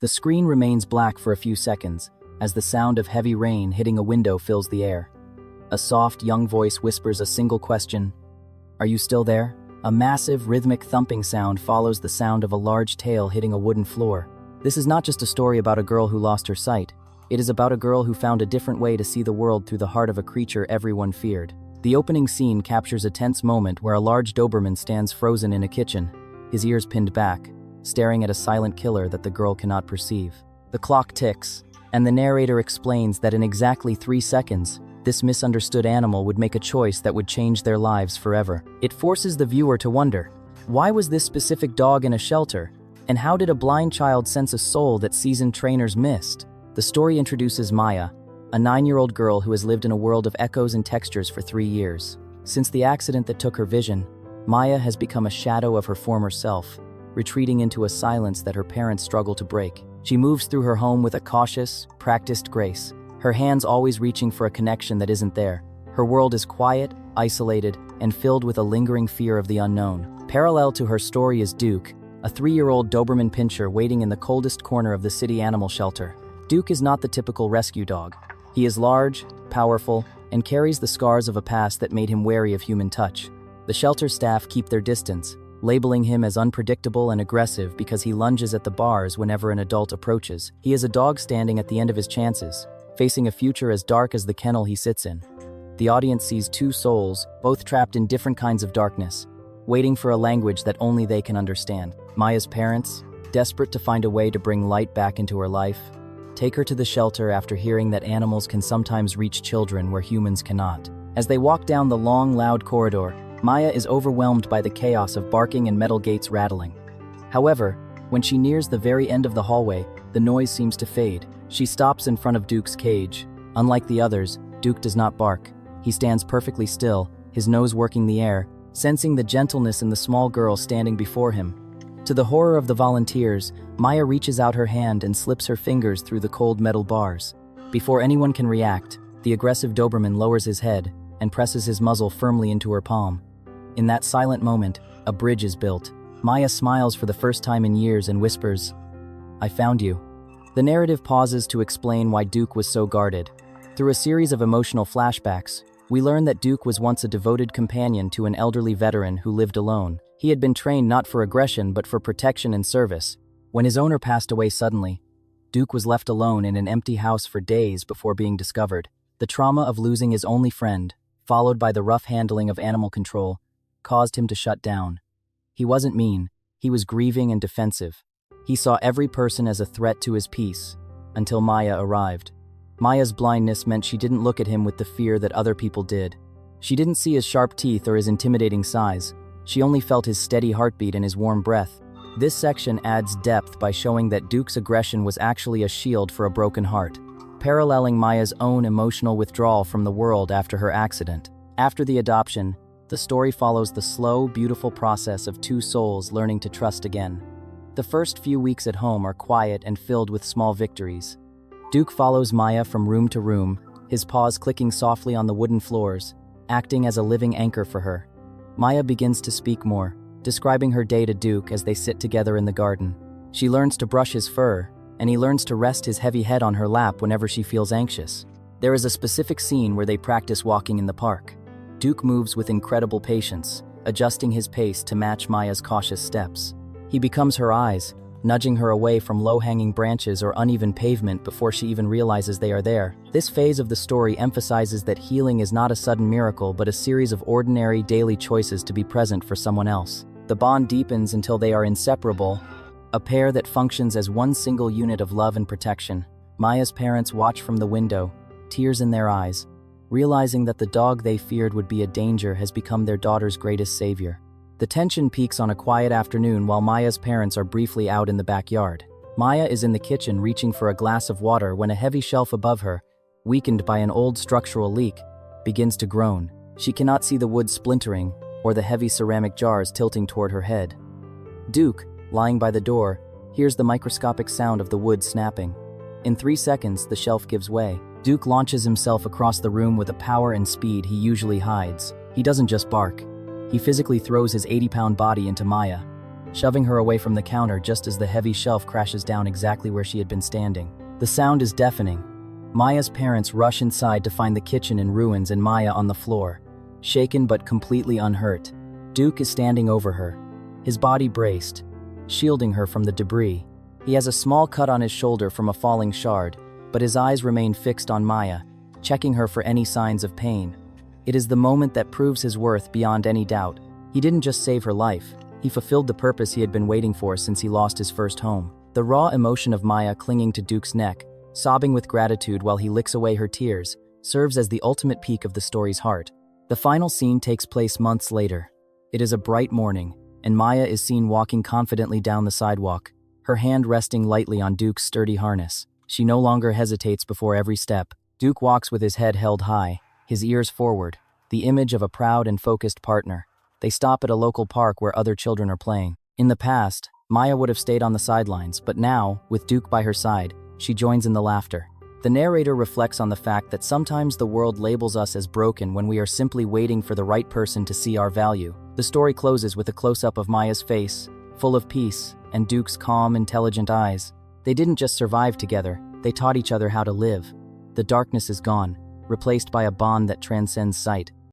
The screen remains black for a few seconds, as the sound of heavy rain hitting a window fills the air. A soft, young voice whispers a single question, "Are you still there?" A massive, rhythmic thumping sound follows the sound of a large tail hitting a wooden floor. This is not just a story about a girl who lost her sight. It is about a girl who found a different way to see the world through the heart of a creature everyone feared. The opening scene captures a tense moment where a large Doberman stands frozen in a kitchen, his ears pinned back, staring at a silent killer that the girl cannot perceive. The clock ticks, and the narrator explains that in exactly 3 seconds, this misunderstood animal would make a choice that would change their lives forever. It forces the viewer to wonder, why was this specific dog in a shelter? And how did a blind child sense a soul that seasoned trainers missed? The story introduces Maya, a 9-year-old girl who has lived in a world of echoes and textures for 3 years. Since the accident that took her vision, Maya has become a shadow of her former self, retreating into a silence that her parents struggle to break. She moves through her home with a cautious, practiced grace, her hands always reaching for a connection that isn't there. Her world is quiet, isolated, and filled with a lingering fear of the unknown. Parallel to her story is Duke, a 3-year-old Doberman pinscher waiting in the coldest corner of the city animal shelter. Duke is not the typical rescue dog. He is large, powerful, and carries the scars of a past that made him wary of human touch. The shelter staff keep their distance, labeling him as unpredictable and aggressive because he lunges at the bars whenever an adult approaches. He is a dog standing at the end of his chances, facing a future as dark as the kennel he sits in. The audience sees 2 souls, both trapped in different kinds of darkness, waiting for a language that only they can understand. Maya's parents, desperate to find a way to bring light back into her life, take her to the shelter after hearing that animals can sometimes reach children where humans cannot. As they walk down the long, loud corridor, Maya is overwhelmed by the chaos of barking and metal gates rattling. However, when she nears the very end of the hallway, the noise seems to fade. She stops in front of Duke's cage. Unlike the others, Duke does not bark. He stands perfectly still, his nose working the air, sensing the gentleness in the small girl standing before him. To the horror of the volunteers, Maya reaches out her hand and slips her fingers through the cold metal bars. Before anyone can react, the aggressive Doberman lowers his head and presses his muzzle firmly into her palm. In that silent moment, a bridge is built. Maya smiles for the first time in years and whispers, "I found you." The narrative pauses to explain why Duke was so guarded. Through a series of emotional flashbacks, we learn that Duke was once a devoted companion to an elderly veteran who lived alone. He had been trained not for aggression but for protection and service. When his owner passed away suddenly, Duke was left alone in an empty house for days before being discovered. The trauma of losing his only friend, followed by the rough handling of animal control, caused him to shut down. He wasn't mean, he was grieving and defensive. He saw every person as a threat to his peace, until Maya arrived. Maya's blindness meant she didn't look at him with the fear that other people did. She didn't see his sharp teeth or his intimidating size. She only felt his steady heartbeat and his warm breath. This section adds depth by showing that Duke's aggression was actually a shield for a broken heart, paralleling Maya's own emotional withdrawal from the world after her accident. After the adoption, the story follows the slow, beautiful process of 2 souls learning to trust again. The first few weeks at home are quiet and filled with small victories. Duke follows Maya from room to room, his paws clicking softly on the wooden floors, acting as a living anchor for her. Maya begins to speak more, describing her day to Duke as they sit together in the garden. She learns to brush his fur, and he learns to rest his heavy head on her lap whenever she feels anxious. There is a specific scene where they practice walking in the park. Duke moves with incredible patience, adjusting his pace to match Maya's cautious steps. He becomes her eyes, nudging her away from low-hanging branches or uneven pavement before she even realizes they are there. This phase of the story emphasizes that healing is not a sudden miracle but a series of ordinary, daily choices to be present for someone else. The bond deepens until they are inseparable, a pair that functions as one single unit of love and protection. Maya's parents watch from the window, tears in their eyes, realizing that the dog they feared would be a danger has become their daughter's greatest savior. The tension peaks on a quiet afternoon while Maya's parents are briefly out in the backyard. Maya is in the kitchen reaching for a glass of water when a heavy shelf above her, weakened by an old structural leak, begins to groan. She cannot see the wood splintering or the heavy ceramic jars tilting toward her head. Duke, lying by the door, hears the microscopic sound of the wood snapping. In 3 seconds, the shelf gives way. Duke launches himself across the room with a power and speed he usually hides. He doesn't just bark. He physically throws his 80-pound body into Maya. shoving her away from the counter just as the heavy shelf crashes down exactly where she had been standing. The sound is deafening. Maya's parents rush inside to find the kitchen in ruins and Maya on the floor, shaken but completely unhurt. Duke is standing over her, his body braced, shielding her from the debris. He has a small cut on his shoulder from a falling shard, but his eyes remain fixed on Maya, checking her for any signs of pain. It is the moment that proves his worth beyond any doubt. He didn't just save her life, he fulfilled the purpose he had been waiting for since he lost his first home. The raw emotion of Maya clinging to Duke's neck, sobbing with gratitude while he licks away her tears, serves as the ultimate peak of the story's heart. The final scene takes place months later. It is a bright morning, and Maya is seen walking confidently down the sidewalk, her hand resting lightly on Duke's sturdy harness. She no longer hesitates before every step. Duke walks with his head held high, his ears forward, the image of a proud and focused partner. They stop at a local park where other children are playing. In the past, Maya would have stayed on the sidelines, but now, with Duke by her side, she joins in the laughter. The narrator reflects on the fact that sometimes the world labels us as broken when we are simply waiting for the right person to see our value. The story closes with a close-up of Maya's face, full of peace, and Duke's calm, intelligent eyes. They didn't just survive together, they taught each other how to live. The darkness is gone, replaced by a bond that transcends sight.